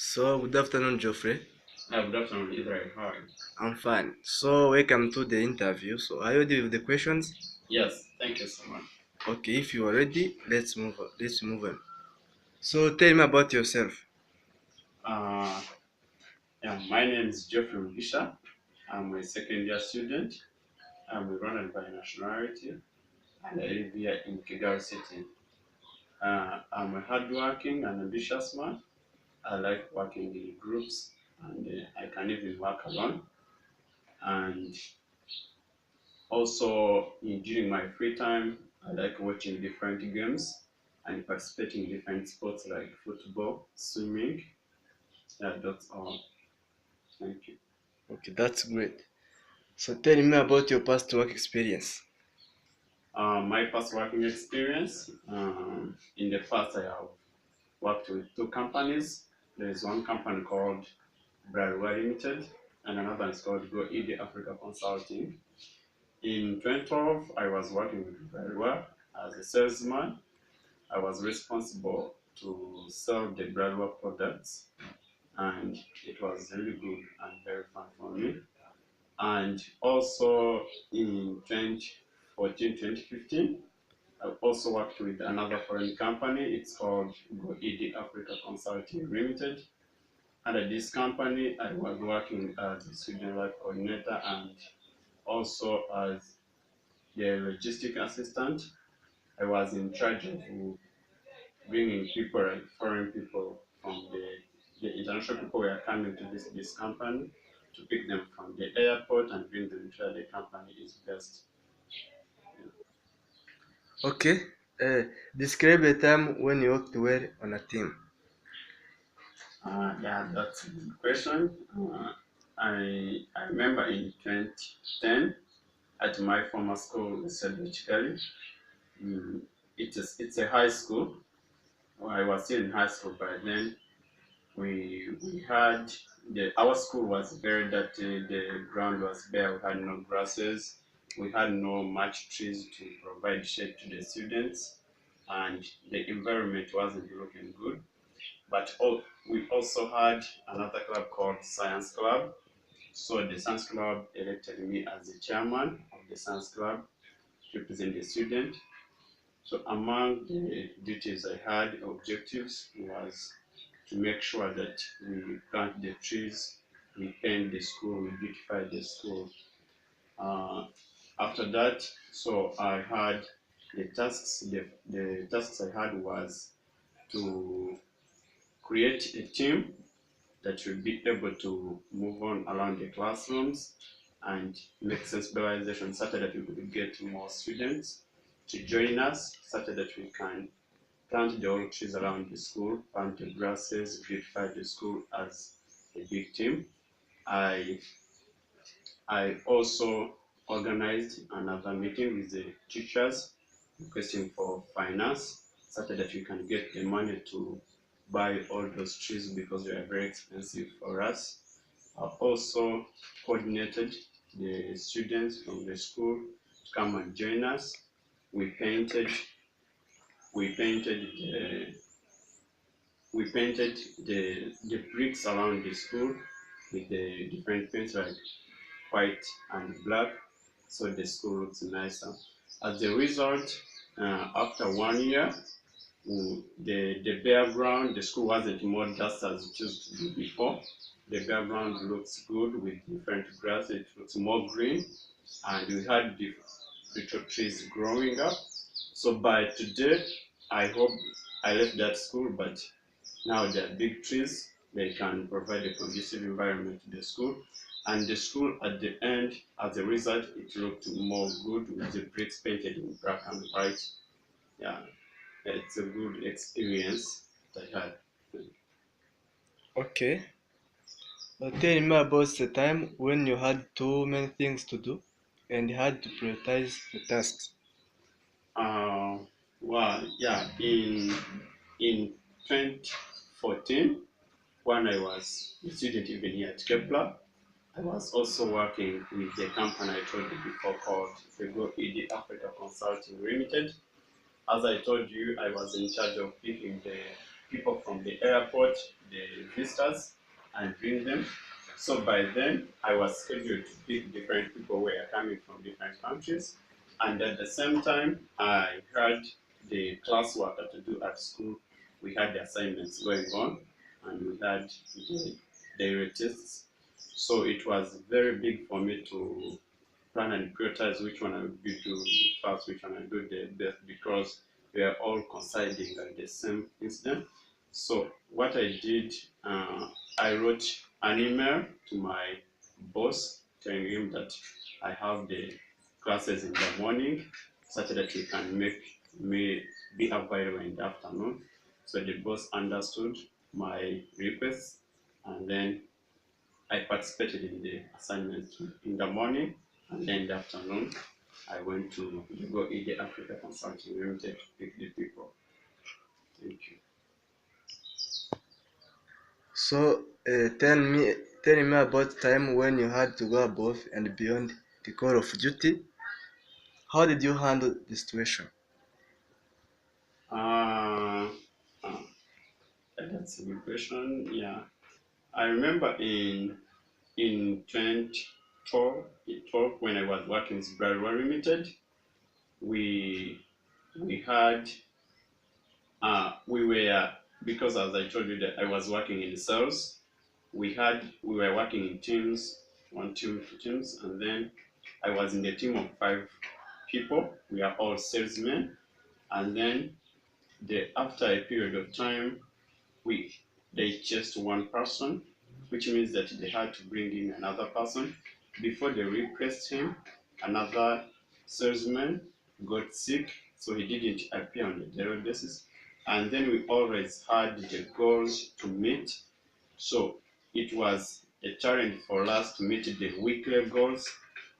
So, good afternoon, Geoffrey. Good afternoon, Israel. How are you? I'm fine. So, welcome to the interview. So, are you ready with the questions? Yes, thank you so much. Okay, if you are ready, let's move on. Let's move on. So, tell me about yourself. Uh, my name is Geofrey Mugisha. I'm a second year student. I'm Rwandan by nationality, and I live here in Kigali City. I'm a hardworking and ambitious man. I like working in groups, and I can even work alone. And also, during my free time, I like watching different games and participating in different sports like football, swimming. Yeah, that's all. Thank you. Okay, that's great. So, tell me about your past work experience. My past working experience, in the past, I have worked with two companies. There is one company called Bralwa Limited, and another is called Go ED Africa Consulting. In 2012, I was working with Bralwa as a salesman. I was responsible to sell the Bralwa products, and it was really good and very fun for me. And also in 2014, 2015, I also worked with another foreign company. It's called Go ED Africa Consulting Limited. Under this company, I was working as a student life coordinator and also as the logistic assistant. I was in charge of bringing people, like foreign people from the international people who are coming to this company to pick them from the airport and bring them to where the company is based. Okay, describe a time when you worked well on a team. Yeah, that's a good question. I remember in 2010 at my former school, Kigali. Mm, it's a high school. Well, I was still in high school by then. We had our school was very dirty. The ground was bare. We had no grasses. We had no much trees to provide shade to the students, and the environment wasn't looking good. But we also had another club called Science Club. So the Science Club elected me as the chairman of the Science Club to represent the student. So among the duties I had, objectives was to make sure that we plant the trees, we paint the school, we beautify the school. Uh, After that, so I had the tasks. The tasks I had was to create a team that will be able to move on around the classrooms and make sensibilization such that we could get more students to join us such that we can plant the old trees around the school, plant the grasses, beautify the school as a big team. I I also organized another meeting with the teachers requesting for finance such that we can get the money to buy all those trees because they are very expensive for us. I also coordinated the students from the school to come and join us. We painted we painted the we painted the bricks around the school with the different paints like white and black, so the school looks nicer. As a result, after 1 year, the bare ground, the school wasn't more dust as it used to be before. The bare ground looks good with different grass. It looks more green, and we had the little trees growing up. So by today, I hope I left that school, but now there are big trees. They can provide a conducive environment to the school. And the school at the end, as a result, it looked more good with the bricks painted in black and white. Yeah, it's a good experience that I had. Okay, tell me about the time when you had too many things to do and had to prioritize the tasks. Uh, well, yeah, in 2014, when I was a student even here at Kepler, I was also working with the company I told you before called the Go ED Africa Consulting Limited. As I told you, I was in charge of picking people from the airport, the visitors, and bring them. So by then, I was scheduled to pick different people who were coming from different countries. And at the same time, I had the classwork to do at school. We had the assignments going on, and we had the daily tests. So it was very big for me to plan and prioritize which one I would be do first, which one I do the best, because we are all coinciding at the same instant. So what I did, I wrote an email to my boss telling him that I have the classes in the morning, such that he can make me be available in the afternoon. So the boss understood my request, and then I participated in the assignment in the morning, and then in the afternoon, I went to Go Ide Africa Consulting Limited to pick the people. Thank you. So tell me about time when you had to go above and beyond the call of duty. How did you handle the situation? Uh, uh, that's a good question. Yeah, I remember in 2012 when I was working with Brother Limited, we we had we were, because as I told you that I was working in sales, we were working in teams, one team, two teams, and then I was in the team of five people. We are all salesmen, and then after a period of time, we they just one person, which means that they had to bring in another person. Before they replaced him, another salesman got sick, so he didn't appear on a daily basis. And then we always had the goals to meet, so it was a challenge for us to meet the weekly goals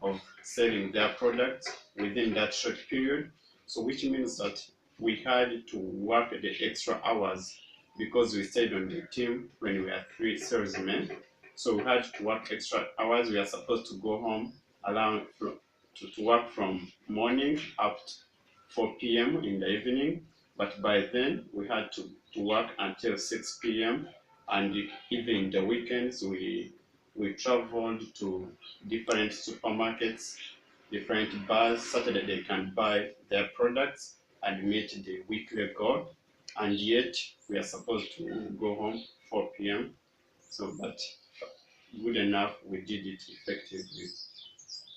of selling their products within that short period. So which means that we had to work the extra hours because we stayed on the team when we were three salesmen. So we had to work extra hours. We are supposed to go home around to work from morning up to 4 p.m. in the evening. But by then we had to work until 6 p.m. And even in the weekends we traveled to different supermarkets, different bars, such that they can buy their products and meet the weekly goal. And yet we are supposed to go home 4 p.m. So, but good enough, we did it effectively.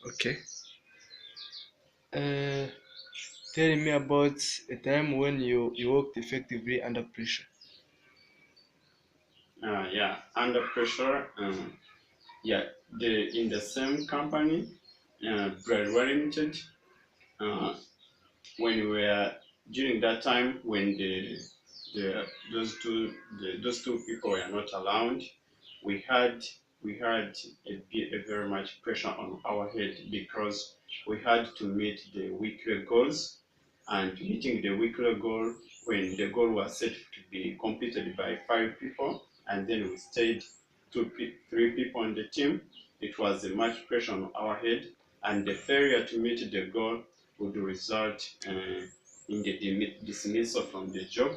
Okay. Uh, Tell me about a time when you worked effectively under pressure. Yeah, under pressure. Yeah, in the same company, Bread Limited. Uh, when we were during that time when the those two people were not around, we had a very much pressure on our head because we had to meet the weekly goals, and meeting the weekly goal, when the goal was set to be completed by five people and then we stayed three people on the team, it was a much pressure on our head, and the failure to meet the goal would result in the dismissal from the job.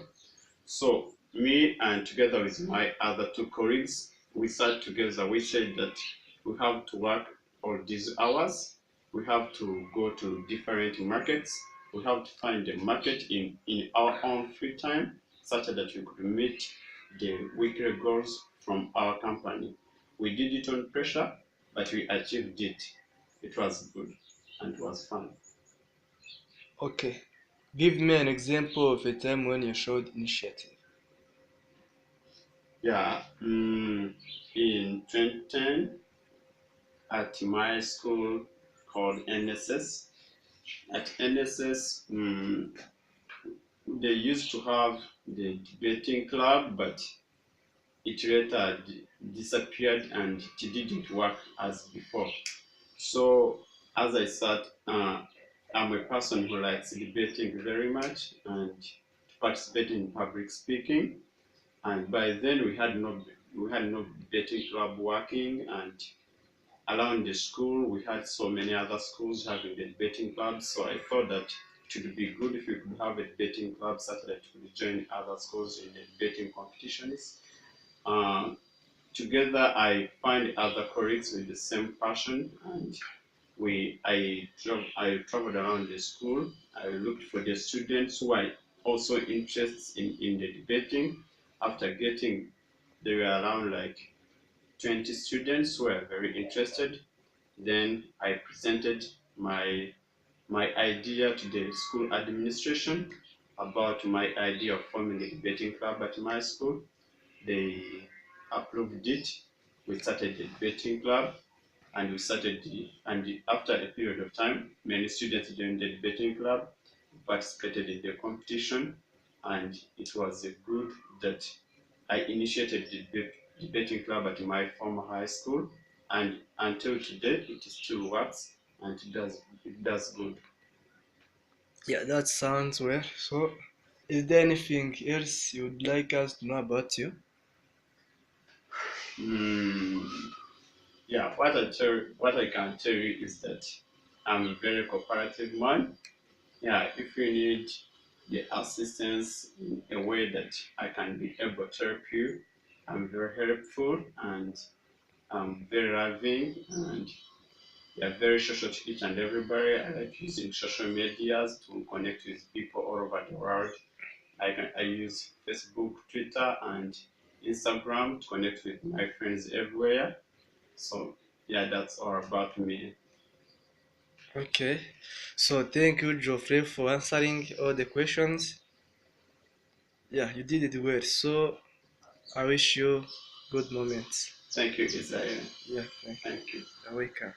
So me and together with my other two colleagues, we sat together. We said that we have to work all these hours. We have to go to different markets. We have to find a market in our own free time, such that we could meet the weekly goals from our company. We did it on pressure, but we achieved it. It was good and it was fun. Okay. Give me an example of a time when you showed initiative. Yeah, in 2010, at my school called NSS. At NSS, they used to have the debating club, but it later disappeared and it didn't work as before. So, as I said, I'm a person who likes debating very much and to participate in public speaking. And by then, we had no debating club working, and around the school, we had so many other schools having the debating clubs. So I thought that it would be good if we could have a debating club such that we could join other schools in the debating competitions. Um, Together, I find other colleagues with the same passion, and I traveled around the school. I looked for the students who are also interested in the debating. After getting, there were around like 20 students who were very interested. Then I presented my idea to the school administration about my idea of forming a debating club at my school. They approved it. We started the debating club, and after a period of time, many students joined the debating club, participated in the competition, and it was a good that I initiated the debating club at my former high school, and until today it still works and it does good. Yeah, that sounds well. So, is there anything else you'd like us to know about you? Mm, yeah, what I can tell you is that I'm a very cooperative man. Yeah, if you need the assistance in a way that I can be able to help you, I'm very helpful and I'm very loving and yeah, very social to each and everybody. I like using social medias to connect with people all over the world. I use Facebook, Twitter, and Instagram to connect with my friends everywhere. So yeah, that's all about me. Okay. So, thank you, Geoffrey, for answering all the questions. Yeah, you did it well. So, I wish you good moments. Thank you, Isaiah. Yeah, thank you. Thank you. You're welcome.